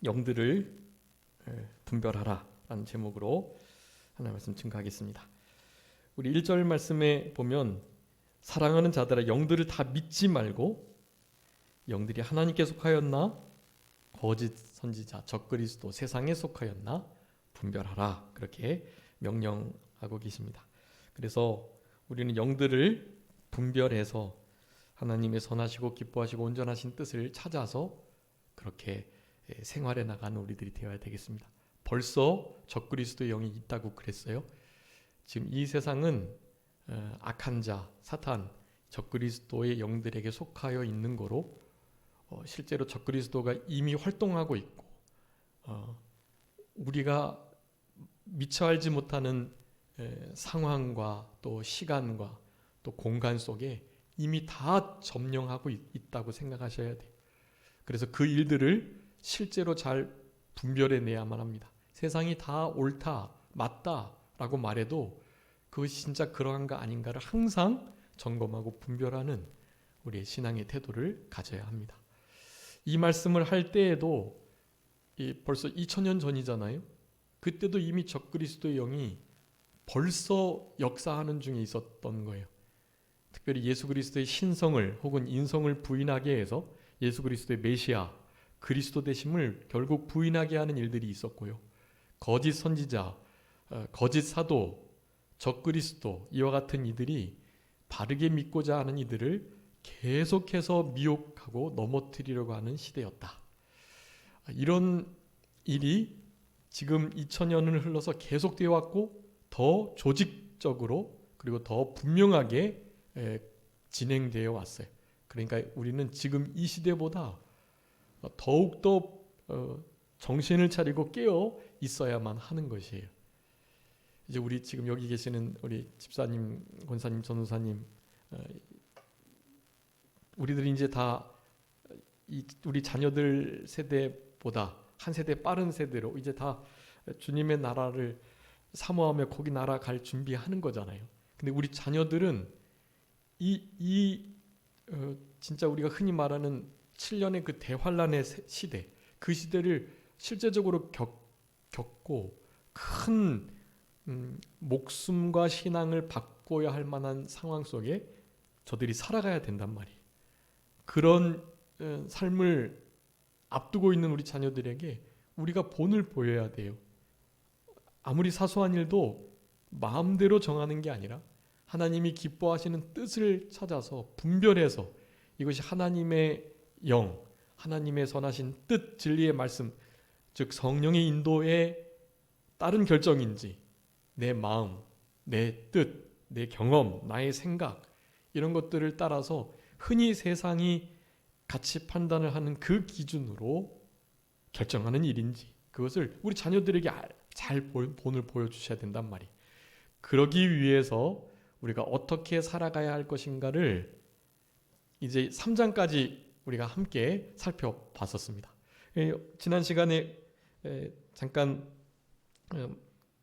영들을 분별하라 라는 제목으로 하나님 말씀 증거하겠습니다. 우리 1절 말씀에 보면 사랑하는 자들아 영들을 다 믿지 말고 영들이 하나님께 속하였나 거짓 선지자 적그리스도 세상에 속하였나 분별하라 그렇게 명령하고 계십니다. 그래서 우리는 영들을 분별해서 하나님의 선하시고 기뻐하시고 온전하신 뜻을 찾아서 그렇게 생활해 나가는 우리들이 되어야 되겠습니다. 벌써 적그리스도의 영이 있다고 그랬어요. 지금 이 세상은 악한 자, 사탄, 적그리스도의 영들에게 속하여 있는 거로 실제로 적그리스도가 이미 활동하고 있고 우리가 미처 알지 못하는 상황과 또 시간과 또 공간 속에 이미 다 점령하고 있다고 생각하셔야 돼요. 그래서 그 일들을 실제로 잘 분별해내야만 합니다. 세상이 다 옳다, 맞다 라고 말해도 그것이 진짜 그러한가 아닌가를 항상 점검하고 분별하는 우리의 신앙의 태도를 가져야 합니다. 이 말씀을 할 때에도 벌써 2000년 전이잖아요. 그때도 이미 적그리스도의 영이 벌써 역사하는 중에 있었던 거예요. 특별히 예수 그리스도의 신성을 혹은 인성을 부인하게 해서 예수 그리스도의 메시아, 그리스도 되심을 결국 부인하게 하는 일들이 있었고요. 거짓 선지자, 거짓 사도, 적그리스도 이와 같은 이들이 바르게 믿고자 하는 이들을 계속해서 미혹하고 넘어뜨리려고 하는 시대였다. 이런 일이 지금 2000년을 흘러서 계속되어 왔고 더 조직적으로 그리고 더 분명하게 진행되어 왔어요. 그러니까 우리는 지금 이 시대보다 더욱더 정신을 차리고 깨어 있어야만 하는 것이에요. 이제 우리 지금 여기 계시는 우리 집사님, 권사님, 전도사님, 우리들이 이제 다 우리 자녀들 세대보다 한 세대 빠른 세대로 이제 다 주님의 나라를 사모하며 거기 나라 갈 준비하는 거잖아요. 근데 우리 자녀들은 진짜 우리가 흔히 말하는 7년의 그 대환란의 시대, 그 시대를 실제적으로 겪고 큰 목숨과 신앙을 바꿔야 할 만한 상황 속에 저들이 살아가야 된단 말이에요. 그런 삶을 앞두고 있는 우리 자녀들에게 우리가 본을 보여야 돼요. 아무리 사소한 일도 마음대로 정하는 게 아니라 하나님이 기뻐하시는 뜻을 찾아서 분별해서 이것이 하나님의 영, 하나님의 선하신 뜻, 진리의 말씀, 즉 성령의 인도에 따른 결정인지 내 마음, 내 뜻, 내 경험, 나의 생각 이런 것들을 따라서 흔히 세상이 가치 판단을 하는 그 기준으로 결정하는 일인지 그것을 우리 자녀들에게 잘 본을 보여주셔야 된단 말이에요. 그러기 위해서 우리가 어떻게 살아가야 할 것인가를 이제 3장까지 우리가 함께 살펴봤었습니다. 지난 시간에 잠깐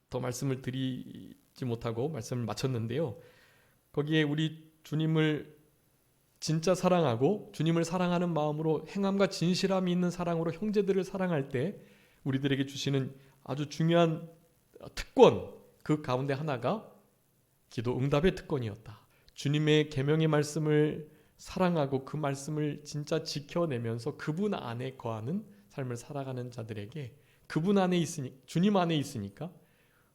더 말씀을 드리지 못하고 말씀을 마쳤는데요. 거기에 우리 주님을 진짜 사랑하고 주님을 사랑하는 마음으로 행함과 진실함이 있는 사랑으로 형제들을 사랑할 때 우리들에게 주시는 아주 중요한 특권, 그 가운데 하나가 기도 응답의 특권이었다. 주님의 계명의 말씀을 사랑하고 그 말씀을 진짜 지켜내면서 그분 안에 거하는 삶을 살아가는 자들에게 그분 안에 있으니 주님 안에 있으니까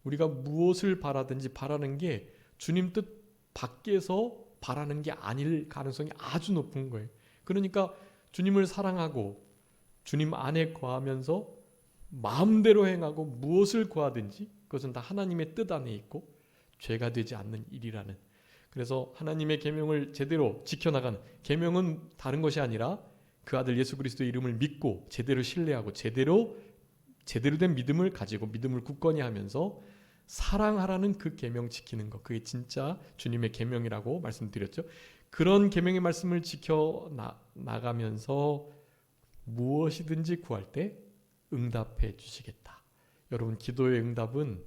우리가 무엇을 바라든지 바라는 게 주님 뜻 밖에서 바라는 게 아닐 가능성이 아주 높은 거예요. 그러니까 주님을 사랑하고 주님 안에 거하면서 마음대로 행하고 무엇을 구하든지 그것은 다 하나님의 뜻 안에 있고 죄가 되지 않는 일이라는. 그래서 하나님의 계명을 제대로 지켜나가는, 계명은 다른 것이 아니라 그 아들 예수 그리스도의 이름을 믿고 제대로 신뢰하고 제대로 된 믿음을 가지고 믿음을 굳건히 하면서 사랑하라는 그 계명 지키는 것, 그게 진짜 주님의 계명이라고 말씀드렸죠. 그런 계명의 말씀을 지켜 나가면서 무엇이든지 구할 때 응답해 주시겠다. 여러분, 기도의 응답은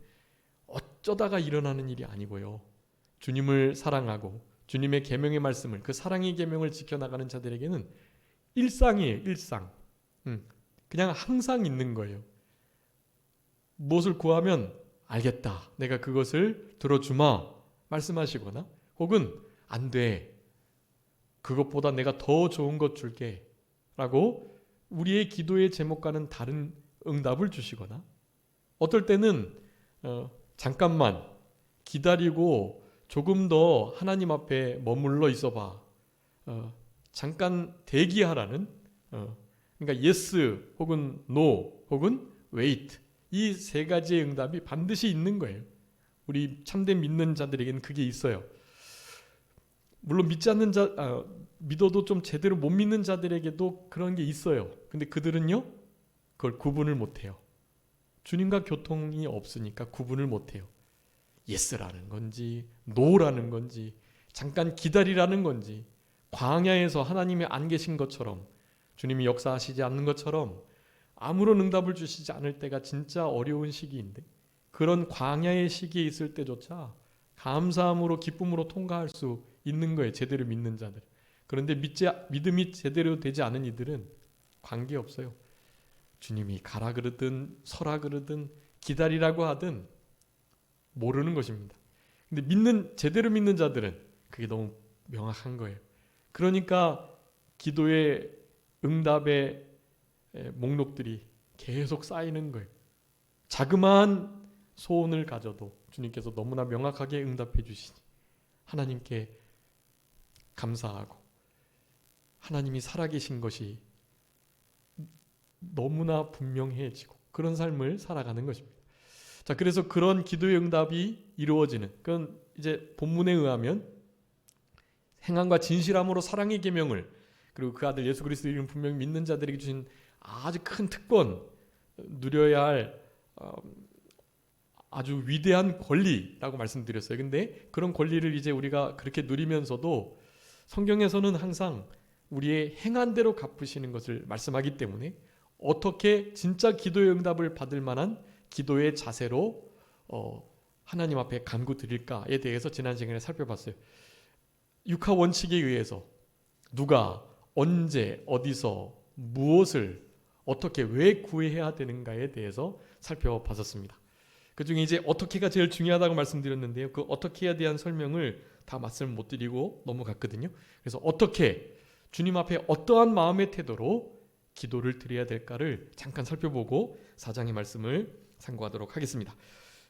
어쩌다가 일어나는 일이 아니고요. 주님을 사랑하고 주님의 계명의 말씀을, 그 사랑의 계명을 지켜나가는 자들에게는 일상이에요. 일상. 그냥 항상 있는 거예요. 무엇을 구하면 알겠다. 내가 그것을 들어주마. 말씀하시거나 혹은 안 돼. 그것보다 내가 더 좋은 것 줄게. 라고 우리의 기도의 제목과는 다른 응답을 주시거나 어떨 때는 잠깐만 기다리고 조금 더 하나님 앞에 머물러 있어봐. 잠깐 대기하라는 그러니까 yes 혹은 no 혹은 wait 이 세 가지의 응답이 반드시 있는 거예요. 우리 참된 믿는 자들에게는 그게 있어요. 물론 믿지 않는 믿어도 좀 제대로 못 믿는 자들에게도 그런 게 있어요. 근데 그들은요 그걸 구분을 못해요. 주님과 교통이 없으니까 구분을 못해요. 예스라는 건지 노라는 건지 잠깐 기다리라는 건지 광야에서 하나님이 안 계신 것처럼 주님이 역사하시지 않는 것처럼 아무런 응답을 주시지 않을 때가 진짜 어려운 시기인데 그런 광야의 시기에 있을 때조차 감사함으로 기쁨으로 통과할 수 있는 거예요. 제대로 믿는 자들. 그런데 믿음이 제대로 되지 않은 이들은 관계없어요. 주님이 가라 그러든 서라 그러든 기다리라고 하든 모르는 것입니다. 근데 제대로 믿는 자들은 그게 너무 명확한 거예요. 그러니까 기도의 응답의 목록들이 계속 쌓이는 거예요. 자그마한 소원을 가져도 주님께서 너무나 명확하게 응답해 주시니 하나님께 감사하고 하나님이 살아계신 것이 너무나 분명해지고 그런 삶을 살아가는 것입니다. 자, 그래서 그런 기도의 응답이 이루어지는 그건 이제 본문에 의하면 행함과 진실함으로 사랑의 계명을 그리고 그 아들 예수 그리스도 이름 분명히 믿는 자들에게 주신 아주 큰 특권 누려야 할 아주 위대한 권리라고 말씀드렸어요. 근데 그런 권리를 이제 우리가 그렇게 누리면서도 성경에서는 항상 우리의 행한 대로 갚으시는 것을 말씀하기 때문에 어떻게 진짜 기도의 응답을 받을 만한 기도의 자세로 하나님 앞에 간구드릴까에 대해서 지난 시간에 살펴봤어요. 육하 원칙에 의해서 누가 언제 어디서 무엇을 어떻게 왜 구해야 되는가에 대해서 살펴봤었습니다. 그중에 이제 어떻게가 제일 중요하다고 말씀드렸는데요. 그 어떻게에 대한 설명을 다 말씀 못 드리고 넘어갔거든요. 그래서 어떻게 주님 앞에 어떠한 마음의 태도로 기도를 드려야 될까를 잠깐 살펴보고 4장의 말씀을 상고하도록 하겠습니다.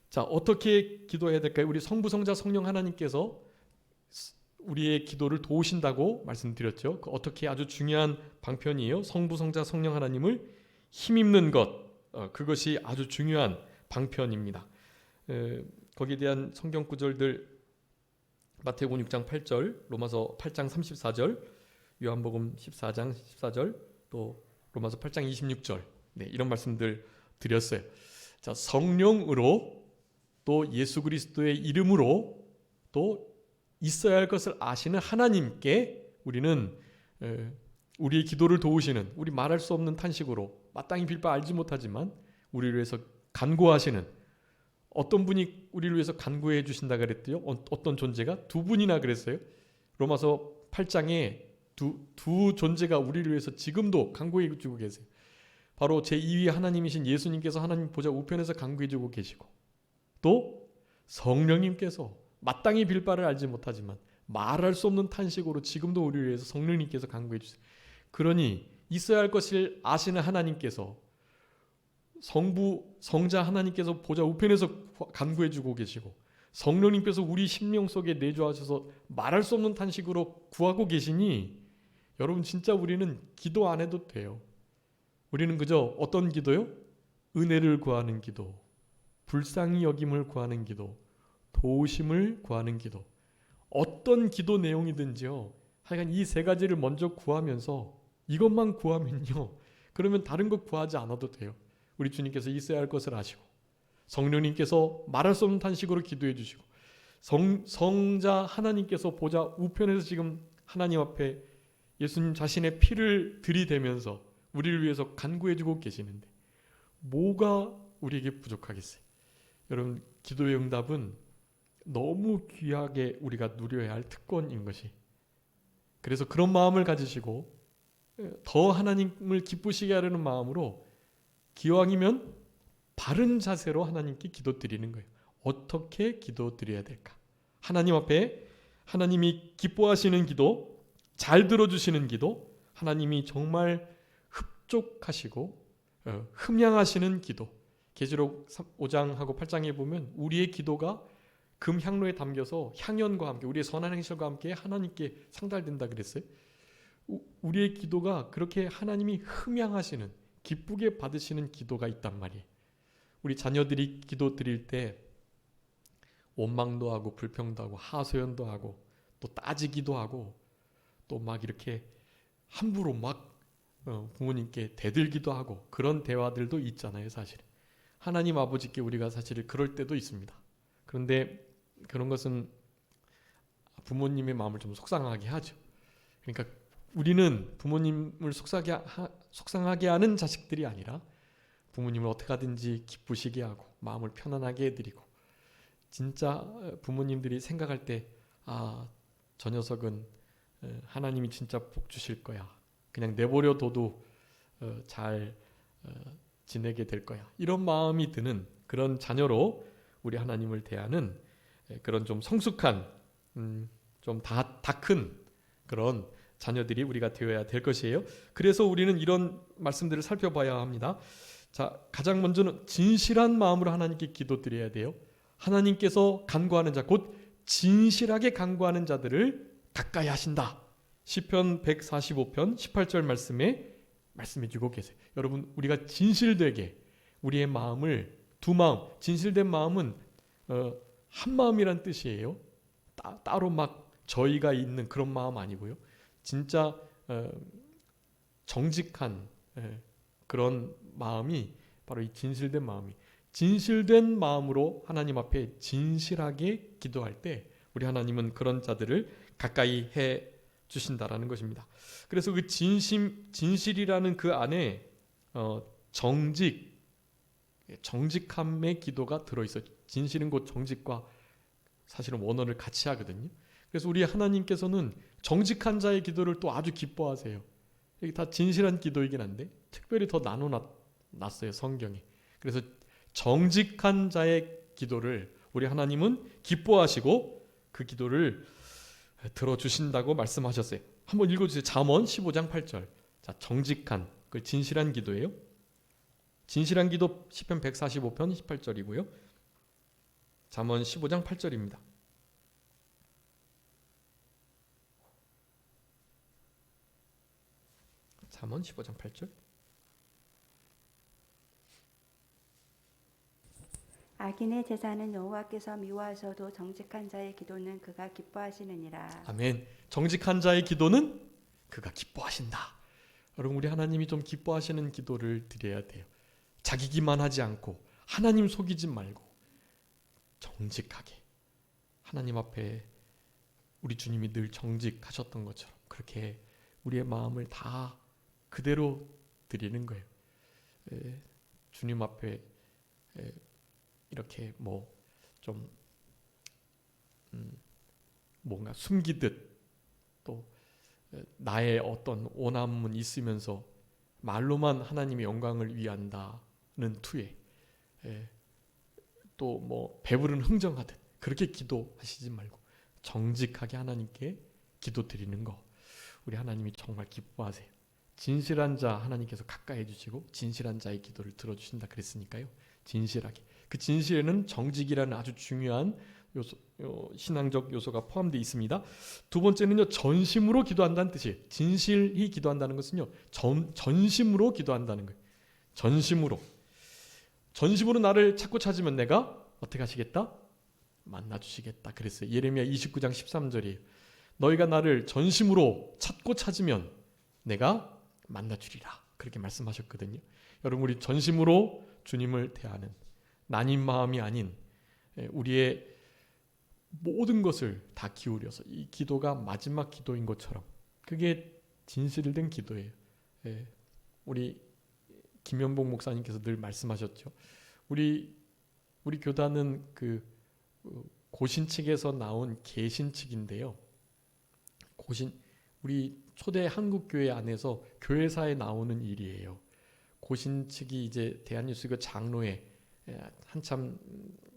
자, 어떻게 기도해야 될까요? 우리 성부, 성자, 성령 하나님께서 우리의 기도를 도우신다고 말씀드렸죠. 그 어떻게 아주 중요한 방편이에요. 성부, 성자, 성령 하나님을 힘입는 것, 그것이 아주 중요한 방편입니다. 거기에 대한 성경 구절들 마태복음 6장 8절, 로마서 8장 34절, 요한복음 14장 14절, 또 로마서 8장 26절 이런 말씀들 드렸어요. 자, 성령으로 또 예수 그리스도의 이름으로 또 있어야 할 것을 아시는 하나님께 우리는 우리의 기도를 도우시는 우리 말할 수 없는 탄식으로 마땅히 빌 바 알지 못하지만 우리를 위해서 간구하시는 어떤 분이 우리를 위해서 간구해 주신다 그랬대요. 어떤 존재가? 두 분이나 그랬어요. 로마서 8장에 두 존재가 우리를 위해서 지금도 간구해 주고 계세요. 바로 제2위 하나님이신 예수님께서 하나님 보좌 우편에서 간구해 주고 계시고 또 성령님께서 마땅히 빌 바를 알지 못하지만 말할 수 없는 탄식으로 지금도 우리를 위해서 성령님께서 간구해 주세요. 그러니 있어야 할 것을 아시는 하나님께서 성부, 성자 하나님께서 보좌 우편에서 간구해 주고 계시고 성령님께서 우리 심령 속에 내주하셔서 말할 수 없는 탄식으로 구하고 계시니 여러분 진짜 우리는 기도 안 해도 돼요. 우리는 그저 어떤 기도요? 은혜를 구하는 기도, 불쌍히 여김을 구하는 기도, 도우심을 구하는 기도. 어떤 기도 내용이든지요. 하여간 이 세 가지를 먼저 구하면서 이것만 구하면요. 그러면 다른 것 구하지 않아도 돼요. 우리 주님께서 있어야 할 것을 아시고 성령님께서 말할 수 없는 탄식으로 기도해 주시고 성자 하나님께서 보좌 우편에서 지금 하나님 앞에 예수님 자신의 피를 들이대면서 우리를 위해서 간구해 주고 계시는데 뭐가 우리에게 부족하겠어요? 여러분 기도의 응답은 너무 귀하게 우리가 누려야 할 특권인 것이 그래서 그런 마음을 가지시고 더 하나님을 기쁘시게 하려는 마음으로 기왕이면 바른 자세로 하나님께 기도드리는 거예요. 어떻게 기도드려야 될까? 하나님 앞에 하나님이 기뻐하시는 기도, 잘 들어주시는 기도, 하나님이 정말 흡족하시고 흠양하시는 기도. 계시록 5장하고 8장에 보면 우리의 기도가 금향로에 담겨서 향연과 함께 우리의 선한 행실과 함께 하나님께 상달된다 그랬어요. 우리의 기도가 그렇게 하나님이 흠양하시는, 기쁘게 받으시는 기도가 있단 말이에요. 우리 자녀들이 기도 드릴 때 원망도 하고 불평도 하고 하소연도 하고 또 따지기도 하고 또 막 이렇게 함부로 막 부모님께 대들기도 하고 그런 대화들도 있잖아요. 사실 하나님 아버지께 우리가 사실 그럴 때도 있습니다. 그런데 그런 것은 부모님의 마음을 좀 속상하게 하죠. 그러니까 우리는 부모님을 속상하게 하는 자식들이 아니라 부모님을 어떻게 하든지 기쁘시게 하고 마음을 편안하게 해드리고, 진짜 부모님들이 생각할 때 저 녀석은 하나님이 진짜 복 주실 거야, 그냥 내버려 둬도 잘 지내게 될 거야, 이런 마음이 드는 그런 자녀로 우리 하나님을 대하는 그런 좀 성숙한 좀 다 큰 그런 자녀들이 우리가 되어야 될 것이에요. 그래서 우리는 이런 말씀들을 살펴봐야 합니다. 자, 가장 먼저는 진실한 마음으로 하나님께 기도드려야 돼요. 하나님께서 간구하는 자, 곧 진실하게 간구하는 자들을 가까이 하신다. 시편 145편 18절 말씀해 주고 계세요. 여러분, 우리가 진실되게 우리의 마음을, 두 마음, 진실된 마음은 한 마음이란 뜻이에요. 따로 막 저희가 있는 그런 마음 아니고요. 진짜 정직한 그런 마음이 바로 이 진실된 마음이, 진실된 마음으로 하나님 앞에 진실하게 기도할 때 우리 하나님은 그런 자들을 가까이 해 주신다라는 것입니다. 그래서 그 진실이라는 그 안에 정직함의 기도가 들어있어요. 진실은 곧 정직과 사실은 원어를 같이 하거든요. 그래서 우리 하나님께서는 정직한 자의 기도를 또 아주 기뻐하세요. 이게 다 진실한 기도이긴 한데 특별히 더 나눠놨어요, 성경에. 그래서 정직한 자의 기도를 우리 하나님은 기뻐하시고 그 기도를 들어주신다고 말씀하셨어요. 한번 읽어주세요. 잠언 15장 8절. 자, 정직한, 그 진실한 기도예요. 진실한 기도 시편 145편 18절이고요. 잠언 15장 8절입니다. 잠언 15장 8절. 악인의 제사는 여호와께서 미워하셔도 정직한 자의 기도는 그가 기뻐하시느니라. 아멘. 정직한 자의 기도는 그가 기뻐하신다. 여러분, 우리 하나님이 좀 기뻐하시는 기도를 드려야 돼요. 자기기만 하지 않고 하나님 속이지 말고 정직하게 하나님 앞에 우리 주님이 늘 정직하셨던 것처럼 그렇게 우리의 마음을 다 그대로 드리는 거예요. 주님 앞에 이렇게 뭐 좀 뭔가 숨기듯 또 나의 어떤 원함은 있으면서 말로만 하나님의 영광을 위한다는 투에 또 뭐 배부른 흥정하듯 그렇게 기도하시지 말고 정직하게 하나님께 기도 드리는 거, 우리 하나님이 정말 기뻐하세요. 진실한 자 하나님께서 가까이 해주시고 진실한 자의 기도를 들어주신다 그랬으니까요. 진실하게. 그 진실에는 정직이라는 아주 중요한 신앙적 요소가 포함되어 있습니다. 두 번째는요, 전심으로 기도한다는 뜻이에요. 진실히 기도한다는 것은요, 전심으로 기도한다는 거예요. 전심으로 나를 찾고 찾으면 내가 어떻게 하시겠다? 만나주시겠다 그랬어요. 예레미야 29장 13절이에요. 너희가 나를 전심으로 찾고 찾으면 내가 만나주리라, 그렇게 말씀하셨거든요. 여러분, 우리 전심으로 주님을 대하는 난임 마음이 아닌 우리의 모든 것을 다 기울여서, 이 기도가 마지막 기도인 것처럼 그게 진실된 기도예요. 우리 김현복 목사님께서 늘 말씀하셨죠. 우리 교단은 그 고신 측에서 나온 계신 측인데요. 우리 초대 한국 교회 안에서 교회사에 나오는 일이에요. 고신 측이 이제 대한예수교 장로회 한참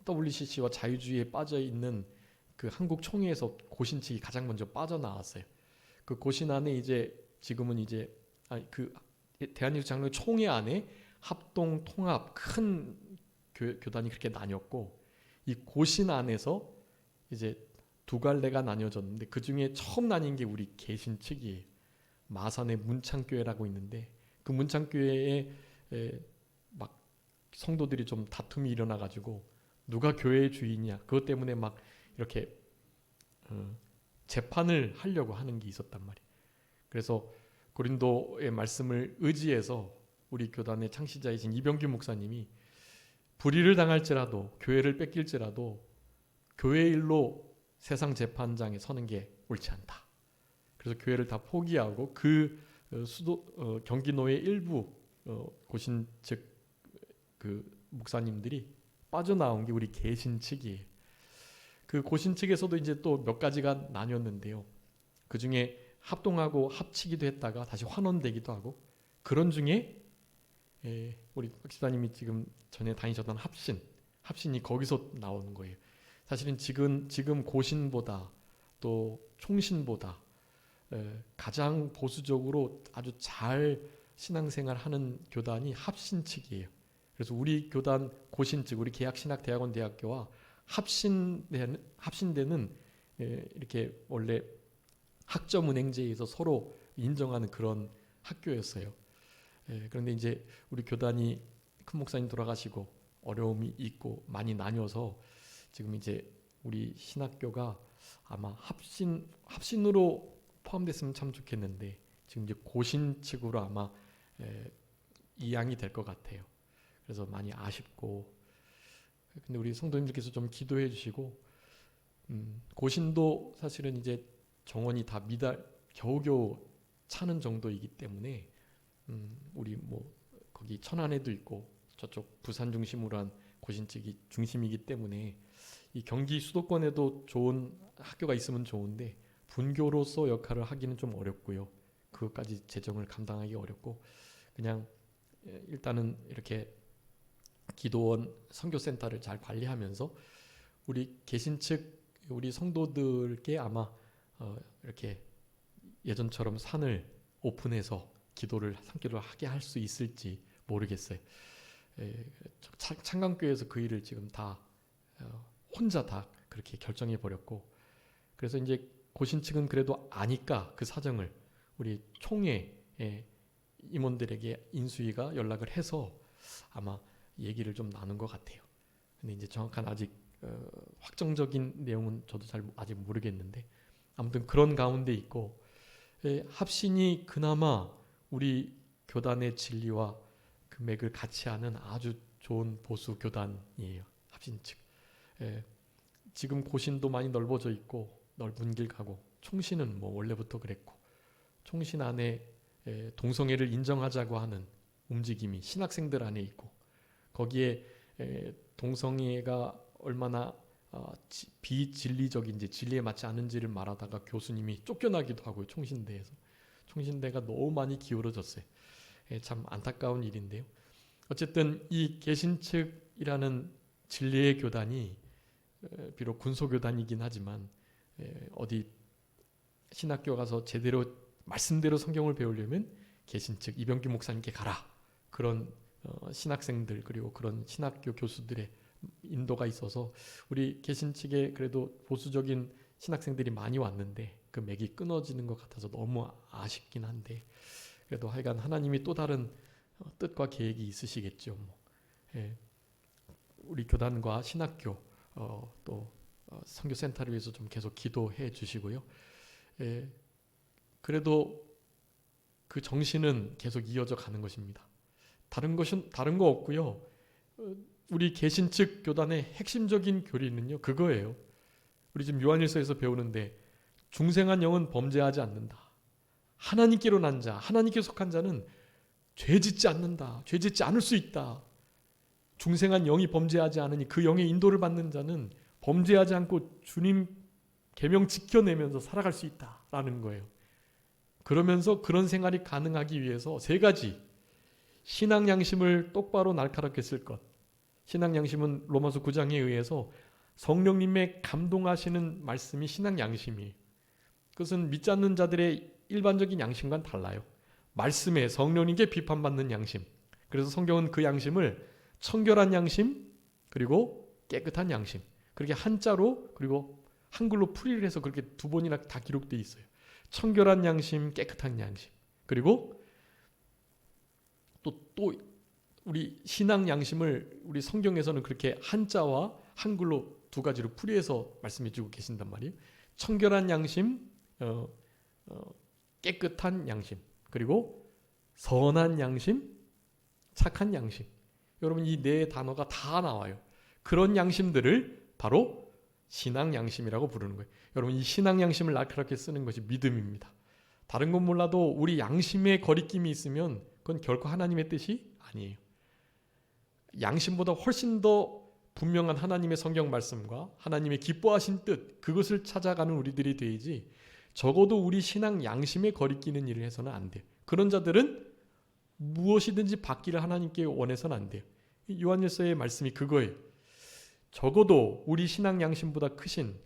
WCC와 자유주의에 빠져 있는 그 한국 총회에서 고신 측이 가장 먼저 빠져나왔어요. 그 고신 안에 이제 지금은 이제 그 대한예수 장로회 총회 안에 합동 통합 큰 교단이 그렇게 나뉘었고, 이 고신 안에서 이제 두 갈래가 나뉘어졌는데 그 중에 처음 나뉜 게 우리 개신 측이에요. 마산의 문창교회라고 있는데 그 문창교회에 막 성도들이 좀 다툼이 일어나 가지고 누가 교회의 주인이냐, 그것 때문에 막 이렇게 재판을 하려고 하는 게 있었단 말이에요. 그래서 고린도의 말씀을 의지해서 우리 교단의 창시자이신 이병규 목사님이 불의를 당할지라도 교회를 뺏길지라도 교회 일로 세상 재판장에 서는 게 옳지 않다. 그래서 교회를 다 포기하고 그 경기노회 일부 고신 측 그 목사님들이 빠져나온 게 우리 개신 측이에요. 그 고신 측에서도 이제 또 몇 가지가 나뉘었는데요. 그 중에 합동하고 합치기도 했다가 다시 환원되기도 하고, 그런 중에 우리 박 집사님이 지금 전에 다니셨던 합신이 거기서 나오는 거예요. 사실은 지금 고신보다 또 총신보다 가장 보수적으로 아주 잘 신앙생활하는 교단이 합신 측이에요. 그래서 우리 교단 고신 측, 우리 계약신학대학원 대학교와 합신대는 이렇게 원래 학점은행제에서 서로 인정하는 그런 학교였어요. 그런데 이제 우리 교단이 큰 목사님 돌아가시고 어려움이 있고 많이 나뉘어서 지금 이제 우리 신학교가 아마 합신으로 포함됐으면 참 좋겠는데 지금 이제 고신 측으로 아마 이양이 될 것 같아요. 그래서 많이 아쉽고, 근데 우리 성도님들께서 좀 기도해 주시고, 고신도 사실은 이제 정원이 다 겨우겨우 차는 정도이기 때문에 우리 뭐 거기 천안에도 있고 저쪽 부산 중심으로 한 고신 측이 중심이기 때문에 이 경기 수도권에도 좋은 학교가 있으면 좋은데 분교로서 역할을 하기는 좀 어렵고요. 그것까지 재정을 감당하기 어렵고, 그냥 일단은 이렇게 기도원 선교센터를 잘 관리하면서 우리 개신 측 우리 성도들께 아마 이렇게 예전처럼 산을 오픈해서 산기도를 하게 할 수 있을지 모르겠어요. 창강교회에서 그 일을 지금 다 혼자 다 그렇게 결정해 버렸고, 그래서 이제 고신 측은 그래도 아니까 그 사정을 우리 총회 임원들에게 인수위가 연락을 해서 아마 얘기를 좀 나눈 것 같아요. 근데 이제 정확한 아직 확정적인 내용은 저도 잘 아직 모르겠는데, 아무튼 그런 가운데 있고, 합신이 그나마 우리 교단의 진리와 그 맥을 같이 하는 아주 좋은 보수 교단이에요. 합신 측. 지금 고신도 많이 넓어져 있고 넓은 길 가고, 총신은 뭐 원래부터 그랬고, 총신 안에 동성애를 인정하자고 하는 움직임이 신학생들 안에 있고, 거기에 동성애가 얼마나 비진리적인지 진리에 맞지 않은지를 말하다가 교수님이 쫓겨나기도 하고요. 총신대에서. 총신대가 너무 많이 기울어졌어요. 참 안타까운 일인데요. 어쨌든 이 개신측이라는 진리의 교단이 비록 군소교단이긴 하지만 어디 신학교 가서 제대로 말씀대로 성경을 배우려면 개신측 이병규 목사님께 가라. 그런 신학생들 그리고 그런 신학교 교수들의 인도가 있어서 우리 개신측에 그래도 보수적인 신학생들이 많이 왔는데 그 맥이 끊어지는 것 같아서 너무 아쉽긴 한데, 그래도 하여간 하나님이 또 다른 뜻과 계획이 있으시겠죠. 우리 교단과 신학교 또 선교센터를 위해서 좀 계속 기도해 주시고요. 그래도 그 정신은 계속 이어져 가는 것입니다. 다른 거 없고요. 우리 개신측 교단의 핵심적인 교리는요, 그거예요. 우리 지금 요한일서에서 배우는데 중생한 영은 범죄하지 않는다. 하나님께로 난 자, 하나님께 속한 자는 죄짓지 않는다. 죄짓지 않을 수 있다. 중생한 영이 범죄하지 않으니 그 영의 인도를 받는 자는 범죄하지 않고 주님 계명 지켜내면서 살아갈 수 있다라는 거예요. 그러면서 그런 생활이 가능하기 위해서 세 가지 신앙 양심을 똑바로 날카롭게 쓸 것. 신앙 양심은 로마서 9장에 의해서 성령님의 감동하시는 말씀이 신앙 양심이에요. 그것은 믿지 않는 자들의 일반적인 양심과는 달라요. 말씀에 성령님께 비판받는 양심. 그래서 성경은 그 양심을 청결한 양심 그리고 깨끗한 양심 그렇게 한자로 그리고 한글로 풀이를 해서 그렇게 두 번이나 다 기록되어 있어요. 청결한 양심, 깨끗한 양심. 그리고 또 우리 신앙 양심을 우리 성경에서는 그렇게 한자와 한글로 두 가지로 풀이해서 말씀해 주고 계신단 말이에요. 청결한 양심, 깨끗한 양심, 그리고 선한 양심, 착한 양심. 여러분 이 네 단어가 다 나와요. 그런 양심들을 바로 신앙 양심이라고 부르는 거예요. 여러분 이 신앙 양심을 날카롭게 쓰는 것이 믿음입니다. 다른 건 몰라도 우리 양심에 거리낌이 있으면 그건 결코 하나님의 뜻이 아니에요. 양심보다 훨씬 더 분명한 하나님의 성경 말씀과 하나님의 기뻐하신 뜻 그것을 찾아가는 우리들이 되야지 적어도 우리 신앙 양심에 거리끼는 일을 해서는 안 돼요. 그런 자들은 무엇이든지 받기를 하나님께 원해서는 안 돼요. 요한일서의 말씀이 그거예요. 적어도 우리 신앙 양심보다 크신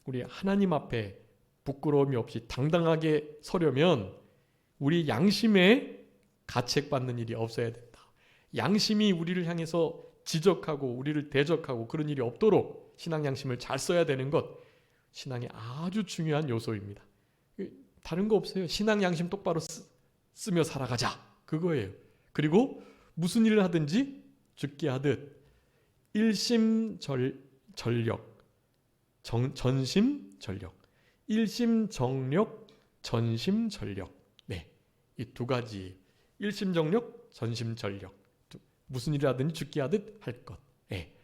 우리 하나님 앞에 부끄러움이 없이 당당하게 서려면 우리 양심에 가책받는 일이 없어야 된다. 양심이 우리를 향해서 지적하고 우리를 대적하고 그런 일이 없도록 신앙 양심을 잘 써야 되는 것 신앙의 아주 중요한 요소입니다. 다른 거 없어요. 신앙 양심 똑바로 쓰며 살아가자. 그거예요. 그리고 무슨 일을 하든지 죽게 하듯 일심전력, 전심전력, 일심정력, 전심전력. 네, 이 두 가지 일심정력, 전심전력. 무슨 일을 하든지 죽게 하듯 할 것. 네.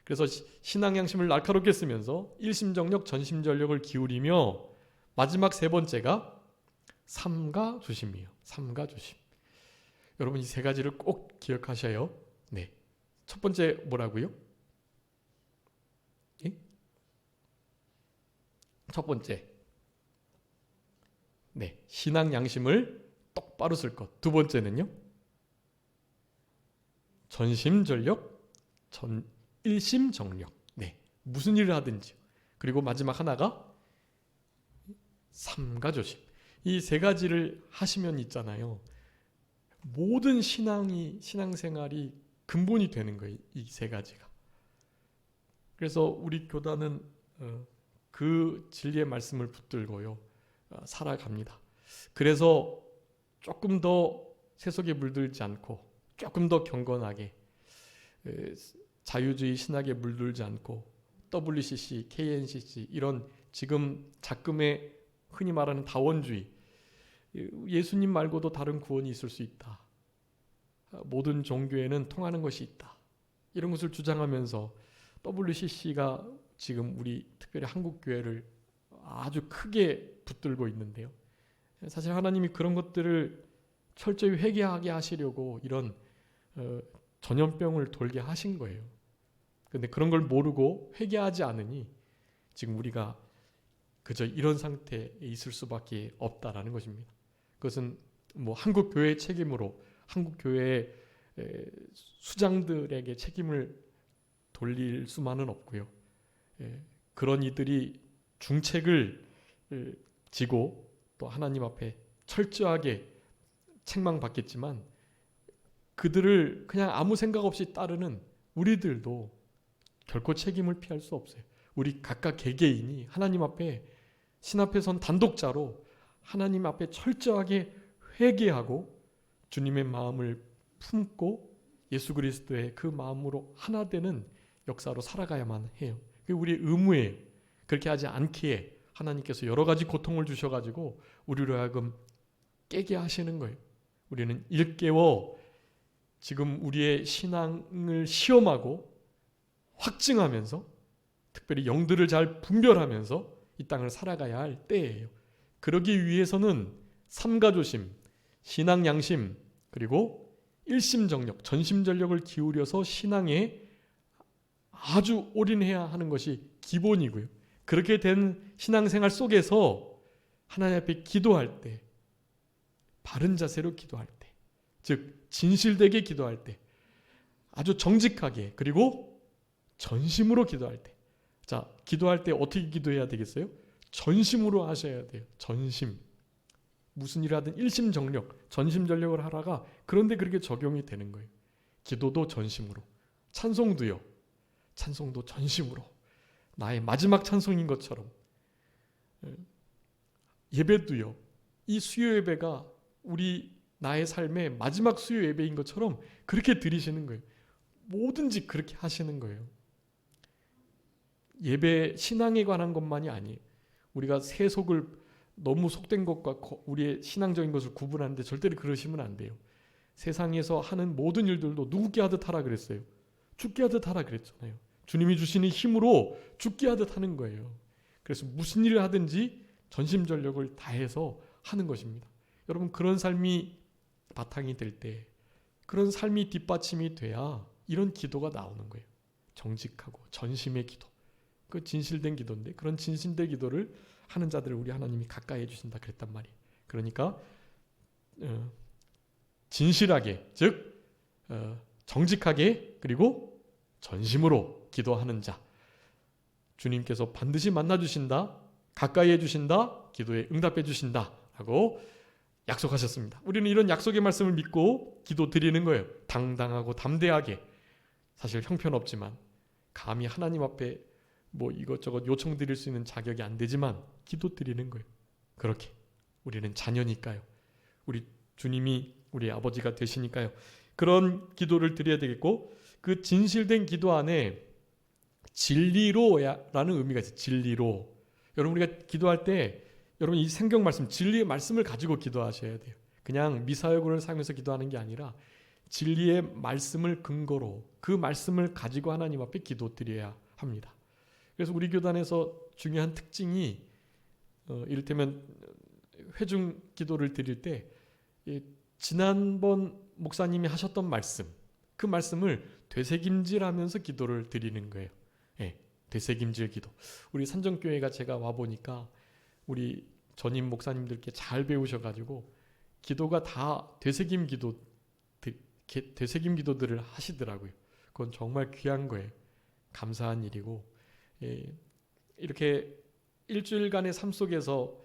그래서 신앙 양심을 날카롭게 쓰면서 일심정력, 전심전력을 기울이며 마지막 세 번째가 삼가 조심이에요. 삼가 조심. 여러분 이 세 가지를 꼭 기억하셔요. 네. 첫 번째 뭐라고요? 예? 첫 번째. 네. 신앙 양심을 똑바로 쓸 것. 두 번째는요? 전심전력, 일심정력. 네. 무슨 일을 하든지. 그리고 마지막 하나가 삼가조심. 이 세 가지를 하시면 있잖아요. 모든 신앙생활이 근본이 되는 거예요. 이 세 가지가. 그래서 우리 교단은 그 진리의 말씀을 붙들고요. 살아갑니다. 그래서 조금 더 세속에 물들지 않고 조금 더 경건하게 자유주의 신학에 물들지 않고 WCC, KNCC 이런 지금 작금의 흔히 말하는 다원주의 예수님 말고도 다른 구원이 있을 수 있다. 모든 종교에는 통하는 것이 있다. 이런 것을 주장하면서 WCC가 지금 우리 특별히 한국교회를 아주 크게 붙들고 있는데요. 사실 하나님이 그런 것들을 철저히 회개하게 하시려고 이런 전염병을 돌게 하신 거예요. 그런데 그런 걸 모르고 회개하지 않으니 지금 우리가 그저 이런 상태에 있을 수밖에 없다라는 것입니다. 그것은 뭐 한국 교회의 책임으로 한국 교회의 수장들에게 책임을 돌릴 수만은 없고요. 그런 이들이 중책을 지고 또 하나님 앞에 철저하게 책망받겠지만 그들을 그냥 아무 생각 없이 따르는 우리들도 결코 책임을 피할 수 없어요. 우리 각각 개개인이 하나님 앞에 신 앞에 선 단독자로 하나님 앞에 철저하게 회개하고 주님의 마음을 품고 예수 그리스도의 그 마음으로 하나 되는 역사로 살아가야만 해요. 그게 우리의 의무예요. 그렇게 하지 않기에 하나님께서 여러 가지 고통을 주셔가지고 우리로 하여금 깨게 하시는 거예요. 우리는 일깨워 지금 우리의 신앙을 시험하고 확증하면서 특별히 영들을 잘 분별하면서 이 땅을 살아가야 할 때예요. 그러기 위해서는 삼가조심, 신앙 양심, 그리고 일심정력, 전심전력을 기울여서 신앙에 아주 올인해야 하는 것이 기본이고요. 그렇게 된 신앙생활 속에서 하나님 앞에 기도할 때 바른 자세로 기도할 때, 즉 진실되게 기도할 때, 아주 정직하게 그리고 전심으로 기도할 때. 자, 기도할 때 어떻게 기도해야 되겠어요? 전심으로 하셔야 돼요. 전심. 무슨 일을 하든 일심정력, 전심전력을 하라가 그런데 그렇게 적용이 되는 거예요. 기도도 전심으로. 찬송도요. 찬송도 전심으로. 나의 마지막 찬송인 것처럼. 예배도요. 이 수요 예배가 우리 나의 삶의 마지막 수요 예배인 것처럼 그렇게 드리시는 거예요. 뭐든지 그렇게 하시는 거예요. 예배 신앙에 관한 것만이 아니에요. 우리가 세속을 너무 속된 것과 우리의 신앙적인 것을 구분하는데 절대로 그러시면 안 돼요. 세상에서 하는 모든 일들도 누구께 하듯 하라 그랬어요. 죽게 하듯 하라 그랬잖아요. 주님이 주시는 힘으로 죽게 하듯 하는 거예요. 그래서 무슨 일을 하든지 전심전력을 다해서 하는 것입니다. 여러분, 그런 삶이 바탕이 될 때, 그런 삶이 뒷받침이 돼야 이런 기도가 나오는 거예요. 정직하고 전심의 기도. 그 진실된 기도인데, 그런 진실된 기도를 하는 자들을 우리 하나님이 가까이 해주신다 그랬단 말이에요. 그러니까 진실하게, 즉 정직하게 그리고 전심으로 기도하는 자, 주님께서 반드시 만나주신다, 가까이 해주신다, 기도에 응답해 주신다 라고 약속하셨습니다. 우리는 이런 약속의 말씀을 믿고 기도 드리는 거예요. 당당하고 담대하게. 사실 형편없지만 감히 하나님 앞에 뭐 이것저것 요청 드릴 수 있는 자격이 안 되지만 기도 드리는 거예요. 그렇게 우리는 자녀니까요. 우리 주님이 우리 아버지가 되시니까요. 그런 기도를 드려야 되겠고, 그 진실된 기도 안에 진리로라는 의미가 있어요. 진리로. 여러분, 우리가 기도할 때 여러분 이 성경 말씀, 진리의 말씀을 가지고 기도하셔야 돼요. 그냥 미사여구를 사용해서 기도하는 게 아니라 진리의 말씀을 근거로 그 말씀을 가지고 하나님 앞에 기도 드려야 합니다. 그래서 우리 교단에서 중요한 특징이 이를테면 회중 기도를 드릴 때 지난번 목사님이 하셨던 말씀, 그 말씀을 되새김질하면서 기도를 드리는 거예요. 네, 되새김질 기도. 우리 산정교회가 제가 와보니까 우리 전임 목사님들께 잘 배우셔가지고 기도가 다 되새김 기도들을 하시더라고요. 그건 정말 귀한 거예요. 감사한 일이고, 이렇게 일주일간의 삶 속에서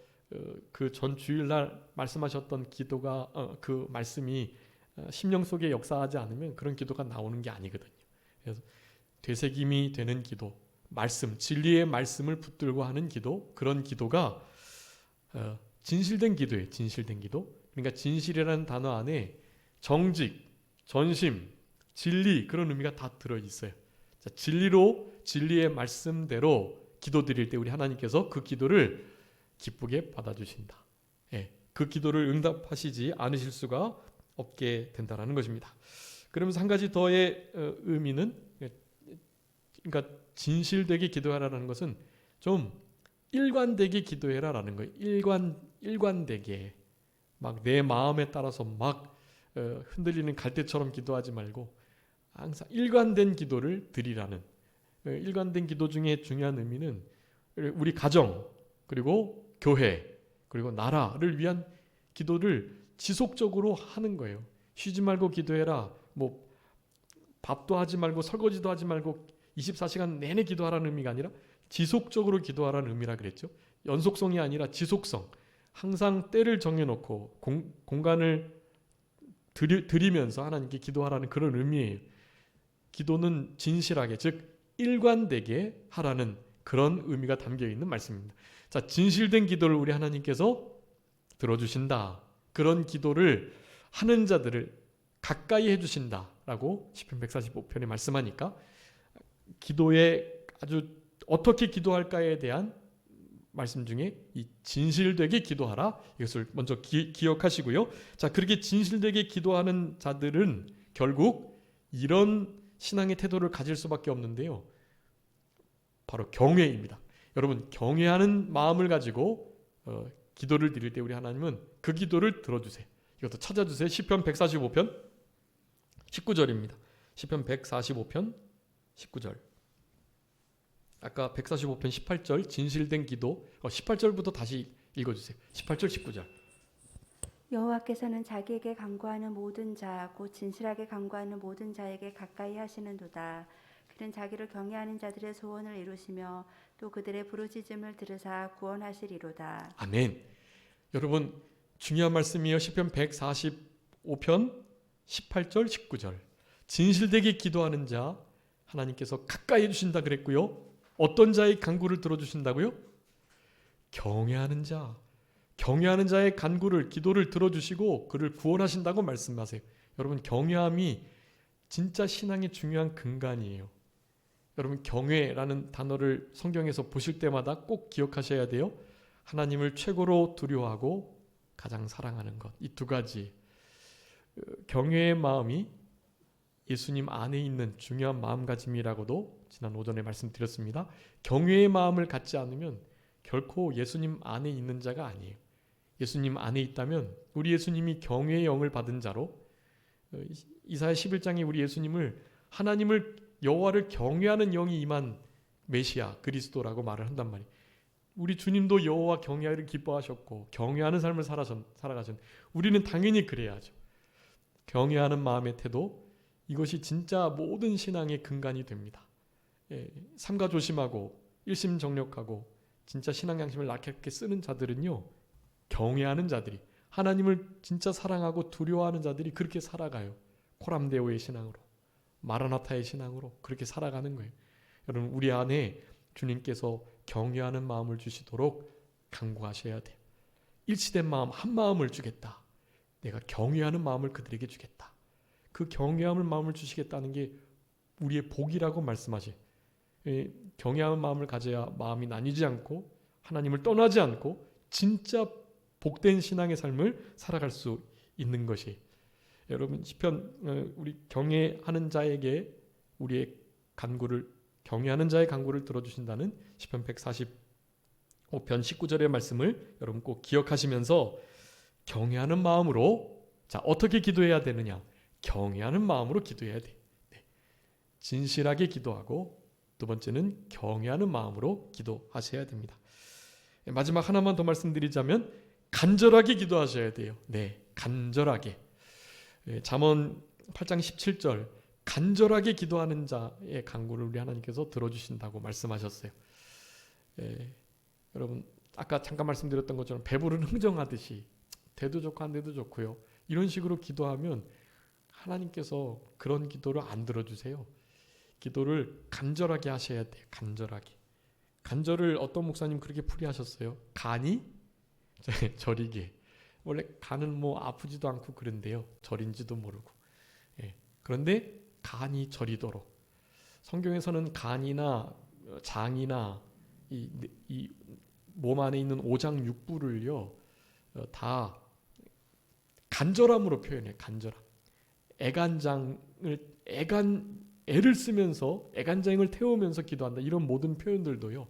그 전 주일날 말씀하셨던 기도가 그 말씀이 심령 속에 역사하지 않으면 그런 기도가 나오는 게 아니거든요. 그래서 되새김이 되는 기도, 말씀, 진리의 말씀을 붙들고 하는 기도, 그런 기도가 진실된 기도예요. 진실된 기도. 그러니까 진실이라는 단어 안에 정직, 전심, 진리, 그런 의미가 다 들어있어요. 자, 진리로, 진리의 말씀대로 기도 드릴 때 우리 하나님께서 그 기도를 기쁘게 받아주신다. 예, 그 기도를 응답하시지 않으실 수가 없게 된다는 것입니다. 그러면서 한 가지 더의 의미는, 그러니까 진실되게 기도하라는 것은 좀 일관되게 기도해라라는 거예요. 일관되게 막 내 마음에 따라서 막 흔들리는 갈대처럼 기도하지 말고 항상 일관된 기도를 드리라는, 일관된 기도 중에 중요한 의미는 우리 가정 그리고 교회 그리고 나라를 위한 기도를 지속적으로 하는 거예요. 쉬지 말고 기도해라. 뭐 밥도 하지 말고 설거지도 하지 말고 24시간 내내 기도하라는 의미가 아니라 지속적으로 기도하라는 의미라 그랬죠. 연속성이 아니라 지속성. 항상 때를 정해놓고 공간을 드리면서 하나님께 기도하라는 그런 의미예요. 기도는 진실하게, 즉 일관되게 하라는 그런 의미가 담겨있는 말씀입니다. 자, 진실된 기도를 우리 하나님께서 들어주신다. 그런 기도를 하는 자들을 가까이 해주신다라고 시편 145편에 말씀하니까 기도에 아주 어떻게 기도할까에 대한 말씀 중에 이 진실되게 기도하라, 이것을 먼저 기억하시고요. 자, 그렇게 진실되게 기도하는 자들은 결국 이런 신앙의 태도를 가질 수밖에 없는데요. 바로 경외입니다. 여러분, 경외하는 마음을 가지고 기도를 드릴 때 우리 하나님은 그 기도를 들어주세요. 이것도 찾아주세요. 시편 145편 19절입니다. 시편 145편 19절. 아까 145편 18절 진실된 기도, 18절부터 다시 읽어주세요. 18절 19절. 여호와께서는 자기에게 간구하는 모든 자, 곧 진실하게 간구하는 모든 자에게 가까이 하시는도다. 그는 자기를 경외하는 자들의 소원을 이루시며 또 그들의 부르짖음을 들으사 구원하시리로다. 아멘. 여러분 중요한 말씀이에요. 시편 145편 18절 19절. 진실되게 기도하는 자 하나님께서 가까이 해주신다 그랬고요. 어떤 자의 간구를 들어주신다고요? 경외하는 자. 경외하는 자의 간구를 기도를 들어주시고 그를 구원하신다고 말씀하세요. 여러분 경외함이 진짜 신앙의 중요한 근간이에요. 여러분 경외라는 단어를 성경에서 보실 때마다 꼭 기억하셔야 돼요. 하나님을 최고로 두려워하고 가장 사랑하는 것. 이 두 가지. 경외의 마음이 예수님 안에 있는 중요한 마음가짐이라고도 지난 오전에 말씀드렸습니다. 경외의 마음을 갖지 않으면 결코 예수님 안에 있는 자가 아니에요. 예수님 안에 있다면 우리 예수님이 경외의 영을 받은 자로 이사야 11장에 우리 예수님을 하나님을 여호와를 경외하는 영이 임한 메시아 그리스도라고 말을 한단 말이에요. 우리 주님도 여호와 경외하기를 기뻐하셨고 경외하는 삶을 살아가신 우리는 당연히 그래야죠. 경외하는 마음의 태도 이것이 진짜 모든 신앙의 근간이 됩니다. 삼가 조심하고 일심정력하고 진짜 신앙 양심을 낙하게 쓰는 자들은요. 경외하는 자들이 하나님을 진짜 사랑하고 두려워하는 자들이 그렇게 살아가요. 코람데오의 신앙으로 마라나타의 신앙으로 그렇게 살아가는 거예요. 여러분 우리 안에 주님께서 경외하는 마음을 주시도록 간구하셔야 돼요. 일치된 마음 한 마음을 주겠다. 내가 경외하는 마음을 그들에게 주겠다. 그 경외하는 마음을 주시겠다는 게 우리의 복이라고 말씀하셔요. 경외하는 마음을 가져야 마음이 나뉘지 않고 하나님을 떠나지 않고 진짜 복된 신앙의 삶을 살아갈 수 있는 것이 여러분 시편 우리 경외하는 자에게 우리의 간구를 경외하는 자의 간구를 들어주신다는 시편 145편 19절의 말씀을 여러분 꼭 기억하시면서 경외하는 마음으로 자 어떻게 기도해야 되느냐 경외하는 마음으로 기도해야 돼. 네. 진실하게 기도하고 두 번째는 경외하는 마음으로 기도하셔야 됩니다. 마지막 하나만 더 말씀드리자면 간절하게 기도하셔야 돼요. 네, 간절하게. 잠언 8장 17절 간절하게 기도하는 자의 간구를 우리 하나님께서 들어주신다고 말씀하셨어요. 여러분 아까 잠깐 말씀드렸던 것처럼 배부른 흥정하듯이 돼도 좋고 안 돼도 좋고요. 이런 식으로 기도하면 하나님께서 그런 기도를 안 들어주세요. 기도를 간절하게 하셔야 돼요. 간절하게. 간절을 어떤 목사님 그렇게 풀이하셨어요. 간이 저리게. 원래 간은 뭐 아프지도 않고 그런데요. 절인지도 모르고. 그런데 간이 저리도록. 성경에서는 간이나 장이나 이 몸 안에 있는 오장 육부를요. 다 간절함으로 표현해요. 간절함. 애를 쓰면서 애간장을 태우면서 기도한다. 이런 모든 표현들도요.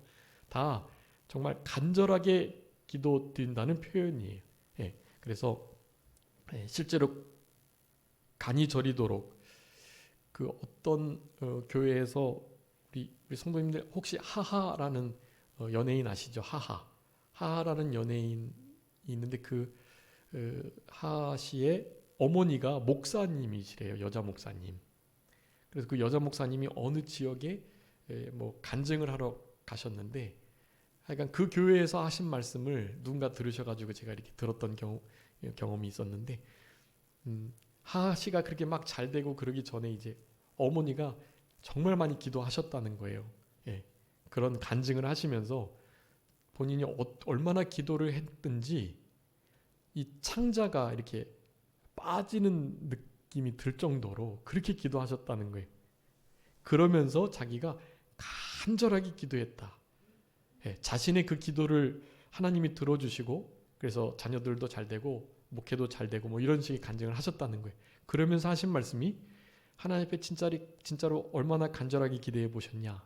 다 정말 간절하게 기도드린다는 표현이에요. 그래서 실제로 간이 저리도록 그 어떤 교회에서 우리 성도님들 혹시 하하라는 연예인 아시죠? 하하라는 연예인이 있는데 그 하하 씨의 어머니가 목사님이시래요. 여자 목사님. 그래서 그 여자 목사님이 어느 지역에 뭐 간증을 하러 가셨는데 하여간 그 교회에서 하신 말씀을 누군가 들으셔가지고 제가 이렇게 들었던 경험이 있었는데 하하 씨가 그렇게 막 잘 되고 그러기 전에 이제 어머니가 정말 많이 기도하셨다는 거예요. 그런 간증을 하시면서 본인이 얼마나 기도를 했든지 이 창자가 이렇게 빠지는 느낌이 들 정도로 그렇게 기도하셨다는 거예요. 그러면서 자기가 간절하게 기도했다. 자신의 그 기도를 하나님이 들어주시고 그래서 자녀들도 잘 되고 목회도 잘 되고 뭐 이런 식의 간증을 하셨다는 거예요. 그러면서 하신 말씀이 하나님 앞에 진짜로 얼마나 간절하게 기도해 보셨냐.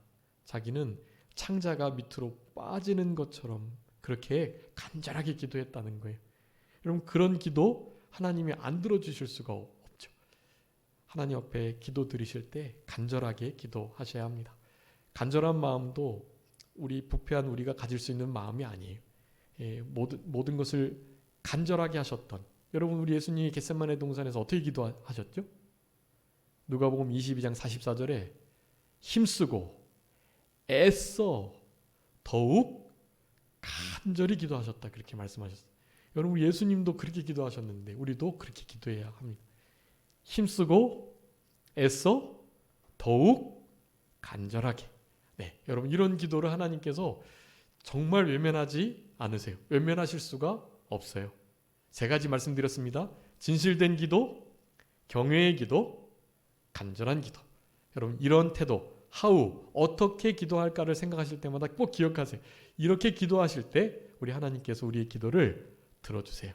자기는 창자가 밑으로 빠지는 것처럼 그렇게 간절하게 기도했다는 거예요. 여러분 그런 기도 하나님이 안 들어주실 수가 없죠. 하나님 앞에 기도 드리실 때 간절하게 기도하셔야 합니다. 간절한 마음도 우리 부패한 우리가 가질 수 있는 마음이 아니에요. 모든 것을 간절하게 하셨던 여러분 우리 예수님이 겟세마네 동산에서 어떻게 기도하셨죠? 누가복음 22장 44절에 힘쓰고 애써 더욱 간절히 기도하셨다 그렇게 말씀하셨어요. 여러분 예수님도 그렇게 기도하셨는데 우리도 그렇게 기도해야 합니다. 힘쓰고 애써 더욱 간절하게. 네, 여러분 이런 기도를 하나님께서 정말 외면하지 않으세요. 외면하실 수가 없어요. 세 가지 말씀드렸습니다. 진실된 기도, 경외의 기도, 간절한 기도. 여러분 이런 태도, 어떻게 기도할까를 생각하실 때마다 꼭 기억하세요. 이렇게 기도하실 때 우리 하나님께서 우리의 기도를 들어주세요.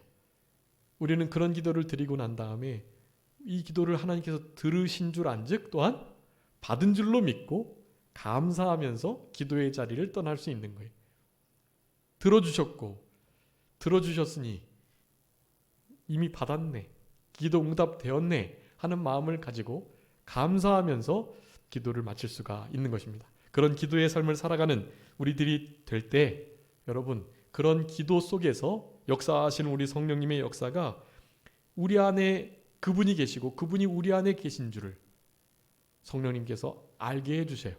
우리는 그런 기도를 드리고 난 다음에 이 기도를 하나님께서 들으신 줄 안즉 또한 받은 줄로 믿고 감사하면서 기도의 자리를 떠날 수 있는 거예요. 들어주셨으니 이미 받았네, 기도 응답되었네 하는 마음을 가지고 감사하면서 기도를 마칠 수가 있는 것입니다. 그런 기도의 삶을 살아가는 우리들이 될 때 여러분 그런 기도 속에서 역사하시는 우리 성령님의 역사가 우리 안에 그분이 계시고 그분이 우리 안에 계신 줄을 성령님께서 알게 해주세요.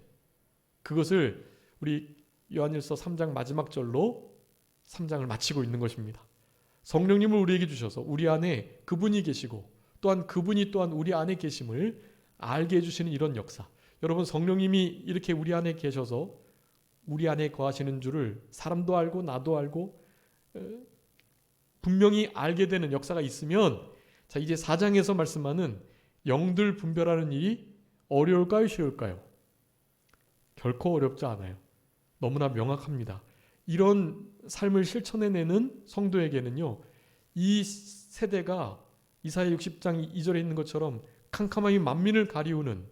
그것을 우리 요한일서 3장 마지막 절로 3장을 마치고 있는 것입니다. 성령님을 우리에게 주셔서 우리 안에 그분이 계시고 또한 그분이 또한 우리 안에 계심을 알게 해주시는 이런 역사. 여러분 성령님이 이렇게 우리 안에 계셔서 우리 안에 거하시는 줄을 사람도 알고 나도 알고 분명히 알게 되는 역사가 있으면 자 이제 4장에서 말씀하는 영들 분별하는 일이 어려울까요? 쉬울까요? 결코 어렵지 않아요. 너무나 명확합니다. 이런 삶을 실천해내는 성도에게는요. 이 세대가 이사야 60장 2절에 있는 것처럼 캄캄함이 만민을 가리우는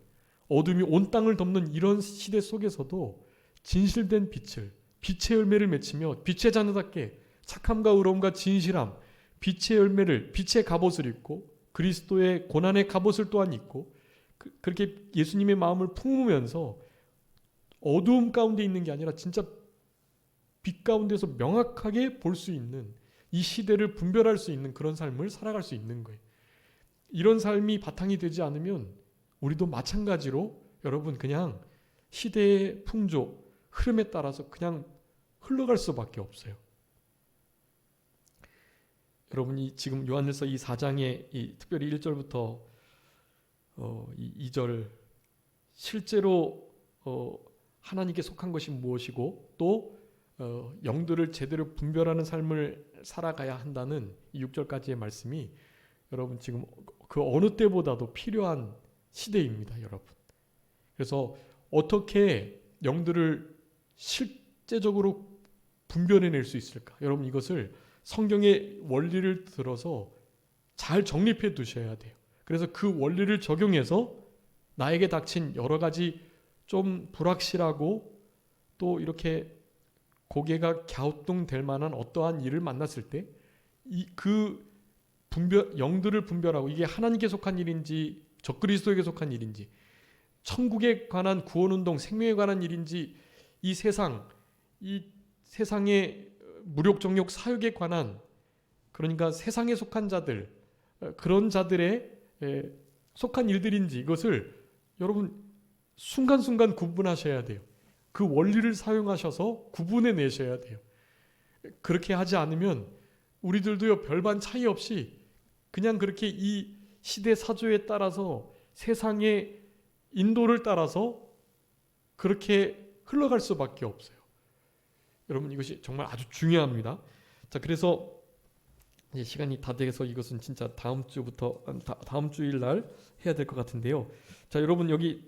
어둠이 온 땅을 덮는 이런 시대 속에서도 진실된 빛의 열매를 맺히며 빛의 자녀답게 착함과 의로움과 진실함, 빛의 열매를, 빛의 갑옷을 입고 그리스도의 고난의 갑옷을 또한 입고 그렇게 예수님의 마음을 품으면서 어두움 가운데 있는 게 아니라 진짜 빛 가운데서 명확하게 볼 수 있는 이 시대를 분별할 수 있는 그런 삶을 살아갈 수 있는 거예요. 이런 삶이 바탕이 되지 않으면 우리도 마찬가지로 여러분 그냥 시대의 풍조, 흐름에 따라서 그냥 흘러갈 수밖에 없어요. 여러분이 지금 요한일서 이 4장의 특별히 1절부터 2절 실제로 하나님께 속한 것이 무엇이고 또 영들을 제대로 분별하는 삶을 살아가야 한다는 이 6절까지의 말씀이 여러분 지금 그 어느 때보다도 필요한 시대입니다, 여러분. 그래서 어떻게 영들을 실제적으로 분별해낼 수 있을까? 여러분 이것을 성경의 원리를 들어서 잘 정립해 두셔야 돼요. 그래서 그 원리를 적용해서 나에게 닥친 여러 가지 좀 불확실하고 또 이렇게 고개가 갸우뚱될 만한 어떠한 일을 만났을 때 그 영들을 분별하고 이게 하나님께 속한 일인지 적그리스도에게 속한 일인지 천국에 관한 구원운동 생명에 관한 일인지 이 세상의 무력정욕 사욕에 관한 그러니까 세상에 속한 자들 그런 자들의 속한 일들인지 이것을 여러분 순간순간 구분하셔야 돼요. 그 원리를 사용하셔서 구분해 내셔야 돼요. 그렇게 하지 않으면 우리들도요 별반 차이 없이 그냥 그렇게 이 시대 사조에 따라서 세상의 인도를 따라서 그렇게 흘러갈 수밖에 없어요. 여러분 이것이 정말 아주 중요합니다. 자 그래서 이제 시간이 다 돼서 이것은 진짜 다음 주일 날 해야 될 것 같은데요. 자 여러분 여기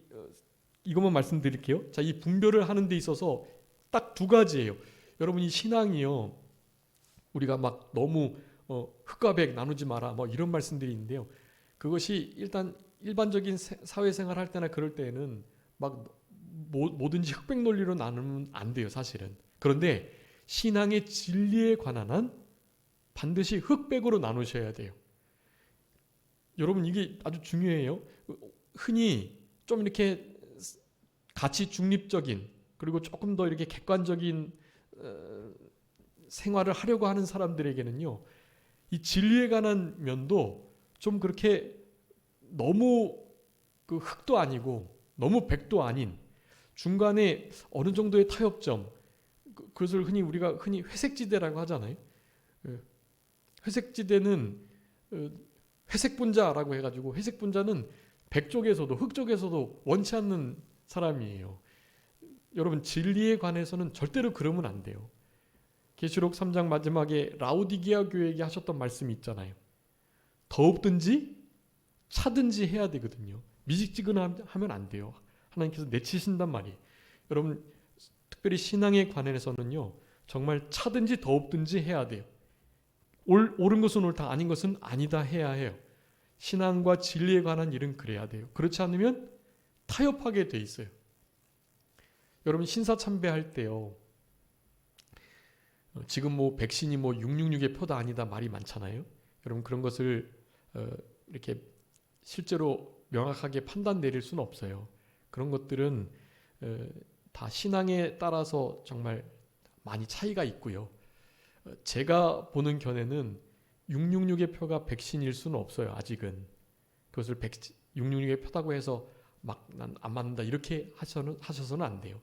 이것만 말씀드릴게요. 자 이 분별을 하는 데 있어서 딱 두 가지예요. 여러분 이 신앙이요 우리가 막 너무 흑과 백 나누지 마라 뭐 이런 말씀들이 있는데요. 그것이 일단 일반적인 사회생활 할 때나 그럴 때에는 막 뭐든지 흑백 논리로 나누면 안 돼요, 사실은. 그런데 신앙의 진리에 관한 한 반드시 흑백으로 나누셔야 돼요. 여러분 이게 아주 중요해요. 흔히 좀 이렇게 가치 중립적인 그리고 조금 더 이렇게 객관적인 생활을 하려고 하는 사람들에게는요. 이 진리에 관한 면도 좀 그렇게 너무 그 흑도 아니고 너무 백도 아닌 중간에 어느 정도의 타협점, 그것을 우리가 흔히 회색지대라고 하잖아요. 회색지대는 회색 분자라고 해가지고, 회색 분자는 백 쪽에서도 흑 쪽에서도 원치 않는 사람이에요. 여러분, 진리에 관해서는 절대로 그러면 안 돼요. 계시록 3장 마지막에 라오디게아 교회에게 하셨던 말씀이 있잖아요. 더웁든지 차든지 해야 되거든요. 미직지근하면 안 돼요. 하나님께서 내치신단 말이에요. 여러분, 특별히 신앙에 관해서는요, 정말 차든지 더웁든지 해야 돼요. 옳은 것은 옳다, 아닌 것은 아니다 해야 해요. 신앙과 진리에 관한 일은 그래야 돼요. 그렇지 않으면 타협하게 돼 있어요. 여러분, 신사참배할 때요, 지금 백신이 666의 표다 아니다 말이 많잖아요. 여러분, 그런 것을 이렇게 실제로 명확하게 판단 내릴 수는 없어요. 그런 것들은 다 신앙에 따라서 정말 많이 차이가 있고요. 제가 보는 견해는 666의 표가 백신일 수는 없어요. 아직은. 그것을 666의 표다고 해서 막 난 안 맞는다 이렇게 하셔서는 안 돼요.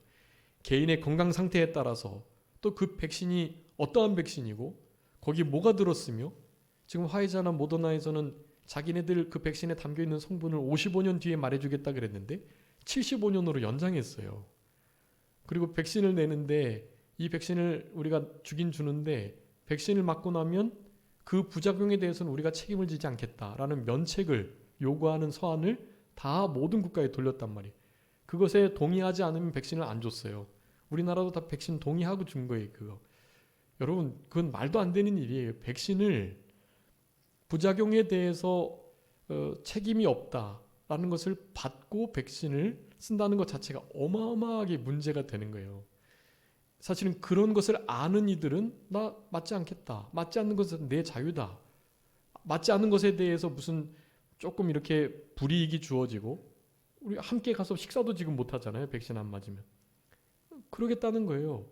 개인의 건강 상태에 따라서 또 그 백신이 어떠한 백신이고 거기 뭐가 들었으며, 지금 화이자나 모더나에서는 자기네들 그 백신에 담겨있는 성분을 55년 뒤에 말해주겠다 그랬는데 75년으로 연장했어요. 그리고 백신을 내는데, 이 백신을 우리가 주는데 백신을 맞고 나면 그 부작용에 대해서는 우리가 책임을 지지 않겠다라는 면책을 요구하는 서한을 다 모든 국가에 돌렸단 말이에요. 그것에 동의하지 않으면 백신을 안 줬어요. 우리나라도 다 백신 동의하고 준 거예요. 그거. 여러분, 그건 말도 안 되는 일이에요. 백신을 부작용에 대해서 책임이 없다라는 것을 받고 백신을 쓴다는 것 자체가 어마어마하게 문제가 되는 거예요. 사실은 그런 것을 아는 이들은 나 맞지 않겠다, 맞지 않는 것은 내 자유다, 맞지 않는 것에 대해서 무슨 조금 이렇게 불이익이 주어지고, 우리 함께 가서 식사도 지금 못 하잖아요. 백신 안 맞으면. 그러겠다는 거예요.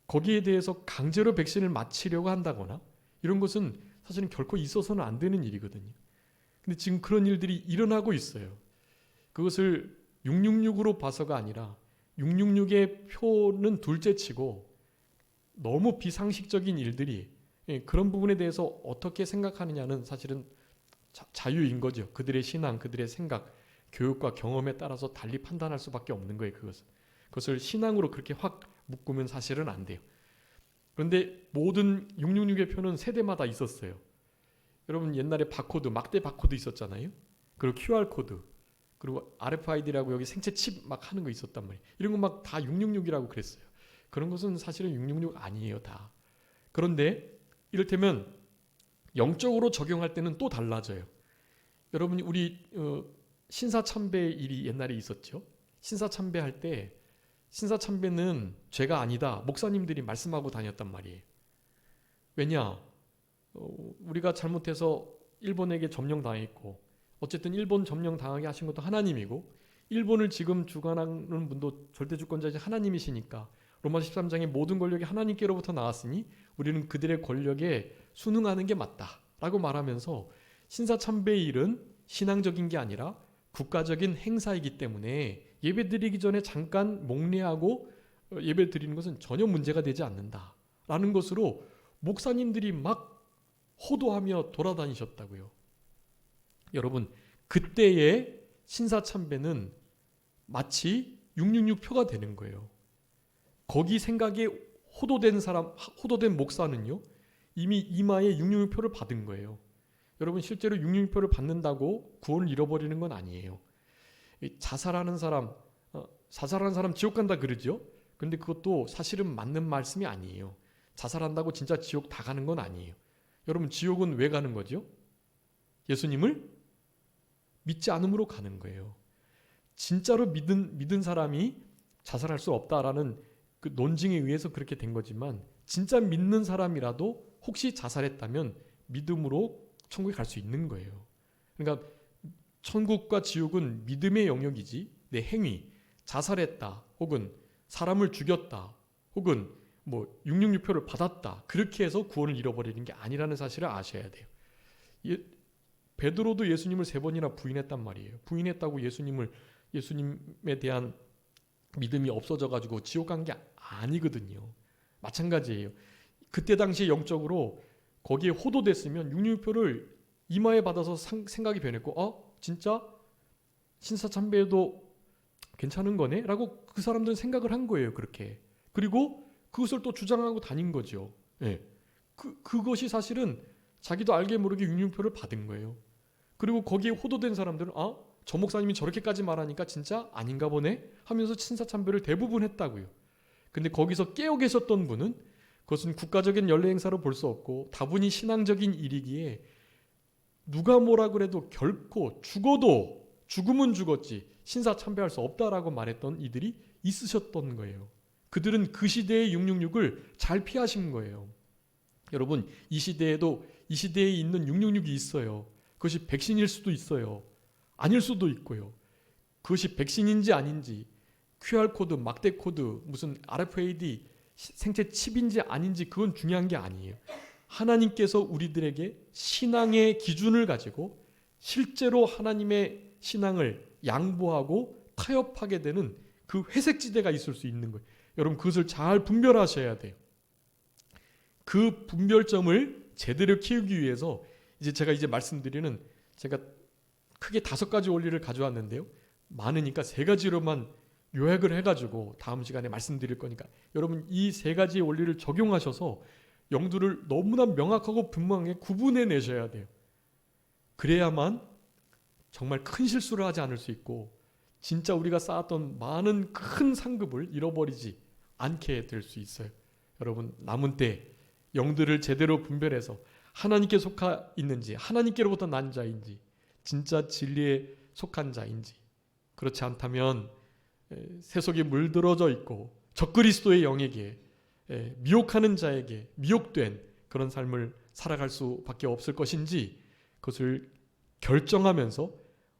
거기에 대해서 강제로 백신을 맞히려고 한다거나 이런 것은 사실은 결코 있어서는 안 되는 일이거든요. 근데 지금 그런 일들이 일어나고 있어요. 그것을 666으로 봐서가 아니라 666의 표는 둘째치고 너무 비상식적인 일들이, 그런 부분에 대해서 어떻게 생각하느냐는 사실은 자유인 거죠. 그들의 신앙, 그들의 생각, 교육과 경험에 따라서 달리 판단할 수밖에 없는 거예요. 그것을 신앙으로 그렇게 확 묶으면 사실은 안 돼요. 그런데 모든 666의 표는 세대마다 있었어요. 여러분, 옛날에 바코드, 막대 바코드 있었잖아요. 그리고 QR코드, 그리고 RFID라고 여기 생체 칩 막 하는 거 있었단 말이에요. 이런 거 막 다 666이라고 그랬어요. 그런 것은 사실은 666 아니에요, 다. 그런데 이를테면 영적으로 적용할 때는 또 달라져요. 여러분이 우리 신사참배 일이 옛날에 있었죠. 신사참배할 때, 신사참배는 죄가 아니다, 목사님들이 말씀하고 다녔단 말이에요. 왜냐? 우리가 잘못해서 일본에게 점령당했고, 어쨌든 일본 점령당하게 하신 것도 하나님이고, 일본을 지금 주관하는 분도 절대주권자이신 하나님이시니까 로마 13장의 모든 권력이 하나님께로부터 나왔으니 우리는 그들의 권력에 순응하는 게 맞다라고 말하면서, 신사참배의 일은 신앙적인 게 아니라 국가적인 행사이기 때문에 예배 드리기 전에 잠깐 목례하고 예배 드리는 것은 전혀 문제가 되지 않는다라는 것으로 목사님들이 막 호도하며 돌아다니셨다고요. 여러분, 그때의 신사참배는 마치 666표가 되는 거예요. 거기 생각에 호도된 목사는요, 이미 이마에 666표를 받은 거예요. 여러분, 실제로 666표를 받는다고 구원을 잃어버리는 건 아니에요. 자살하는 사람 지옥 간다 그러죠. 그런데 그것도 사실은 맞는 말씀이 아니에요. 자살한다고 진짜 지옥 다 가는 건 아니에요. 여러분, 지옥은 왜 가는 거죠? 예수님을 믿지 않음으로 가는 거예요. 진짜로 믿은 사람이 자살할 수 없다라는 그 논증에 의해서 그렇게 된 거지만, 진짜 믿는 사람이라도 혹시 자살했다면 믿음으로 천국에 갈 수 있는 거예요. 그러니까 천국과 지옥은 믿음의 영역이지, 내 행위, 자살했다, 혹은 사람을 죽였다, 혹은 뭐 666표를 받았다 그렇게 해서 구원을 잃어버리는 게 아니라는 사실을 아셔야 돼요. 베드로도 예수님을 3번이나 부인했단 말이에요. 부인했다고 예수님에 대한 믿음이 없어져 가지고 지옥 간 게 아니거든요. 마찬가지예요. 그때 당시에 영적으로 거기에 호도됐으면 666표를 이마에 받아서 생각이 변했고 진짜 신사참배도 괜찮은 거네? 라고 그 사람들은 생각을 한 거예요. 그렇게. 그리고 그것을 또 주장하고 다닌 거죠. 예. 그것이 사실은 자기도 알게 모르게 666표를 받은 거예요. 그리고 거기에 호도된 사람들은 저 목사님이 저렇게까지 말하니까 진짜 아닌가 보네 하면서 신사참배를 대부분 했다고요. 근데 거기서 깨어 계셨던 분은 그것은 국가적인 연례 행사로 볼 수 없고 다분히 신앙적인 일이기에 누가 뭐라 그래도 결코 죽음은 죽었지 신사참배할 수 없다라고 말했던 이들이 있으셨던 거예요. 그들은 그 시대의 666을 잘 피하신 거예요. 여러분 이 시대에 있는 666이 있어요. 그것이 백신일 수도 있어요. 아닐 수도 있고요. 그것이 백신인지 아닌지 QR코드, 막대코드, 무슨 RFID 생체 칩인지 아닌지 그건 중요한 게 아니에요. 하나님께서 우리들에게 신앙의 기준을 가지고 실제로 하나님의 신앙을 양보하고 타협하게 되는 그 회색지대가 있을 수 있는 거예요. 여러분 그것을 잘 분별하셔야 돼요. 그 분별점을 제대로 키우기 위해서 제가 말씀드리는 제가 크게 5가지 원리를 가져왔는데요. 많으니까 3가지로만 요약을 해가지고 다음 시간에 말씀드릴 거니까 여러분 이 3가지의 원리를 적용하셔서 영들을 너무나 명확하고 분명하게 구분해 내셔야 돼요. 그래야만 정말 큰 실수를 하지 않을 수 있고 진짜 우리가 쌓았던 많은 큰 상급을 잃어버리지 않게 될 수 있어요. 여러분 남은 때 영들을 제대로 분별해서 하나님께 속하 있는지 하나님께로부터 난 자인지 진짜 진리에 속한 자인지 그렇지 않다면 세속에 물들어져 있고 적그리스도의 영에게 미혹하는 자에게 미혹된 그런 삶을 살아갈 수밖에 없을 것인지 그것을 결정하면서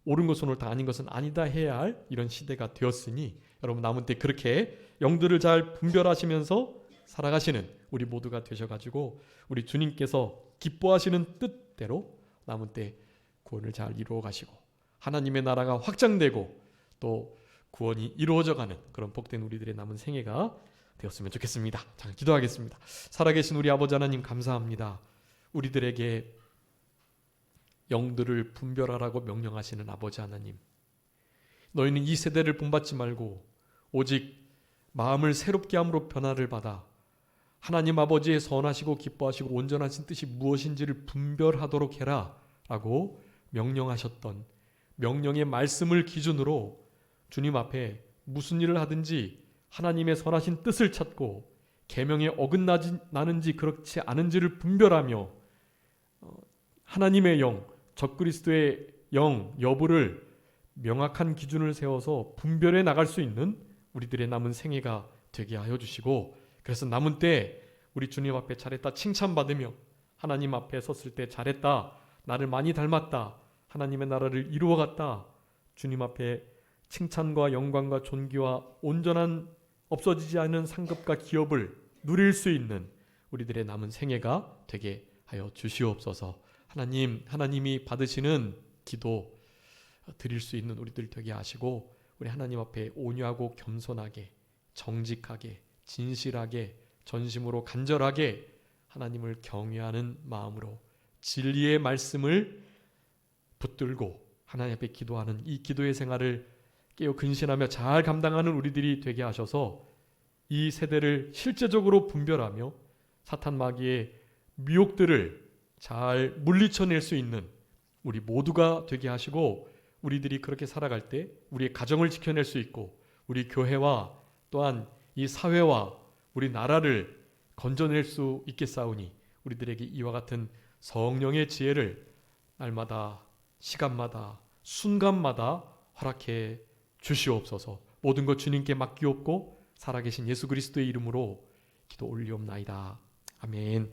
옳은 것은 옳다 아닌 것은 아니다 해야 할 이런 시대가 되었으니 여러분 남은 때 그렇게 영들을 잘 분별하시면서 살아가시는 우리 모두가 되셔가지고 우리 주님께서 기뻐하시는 뜻대로 남은 때 구원을 잘 이루어 가시고 하나님의 나라가 확장되고 또 구원이 이루어져가는 그런 복된 우리들의 남은 생애가 되었으면 좋겠습니다. 자, 기도하겠습니다. 살아계신 우리 아버지 하나님 감사합니다. 우리들에게 영들을 분별하라고 명령하시는 아버지 하나님, 너희는 이 세대를 본받지 말고 오직 마음을 새롭게 함으로 변화를 받아 하나님 아버지의 선하시고 기뻐하시고 온전하신 뜻이 무엇인지를 분별하도록 해라 라고 명령하셨던 명령의 말씀을 기준으로 주님 앞에 무슨 일을 하든지 하나님의 선하신 뜻을 찾고 계명에 어긋나는지 그렇지 않은지를 분별하며 하나님의 영, 적그리스도의 영 여부를 명확한 기준을 세워서 분별해 나갈 수 있는 우리들의 남은 생애가 되게 하여 주시고 그래서 남은 때 우리 주님 앞에 잘했다 칭찬받으며 하나님 앞에 섰을 때 잘했다 나를 많이 닮았다 하나님의 나라를 이루어갔다 주님 앞에 칭찬과 영광과 존귀와 온전한 없어지지 않는 상급과 기업을 누릴 수 있는 우리들의 남은 생애가 되게 하여 주시옵소서. 하나님이 받으시는 기도 드릴 수 있는 우리들 되게 하시고 우리 하나님 앞에 온유하고 겸손하게 정직하게 진실하게 전심으로 간절하게 하나님을 경외하는 마음으로 진리의 말씀을 붙들고 하나님 앞에 기도하는 이 기도의 생활을 깨어 근신하며 잘 감당하는 우리들이 되게 하셔서 이 세대를 실제적으로 분별하며 사탄 마귀의 미혹들을 잘 물리쳐낼 수 있는 우리 모두가 되게 하시고 우리들이 그렇게 살아갈 때 우리의 가정을 지켜낼 수 있고 우리 교회와 또한 이 사회와 우리 나라를 건져낼 수 있겠사오니 우리들에게 이와 같은 성령의 지혜를 날마다 시간마다 순간마다 허락해 주시옵소서. 모든 것 주님께 맡기옵고 살아계신 예수 그리스도의 이름으로 기도 올리옵나이다. 아멘.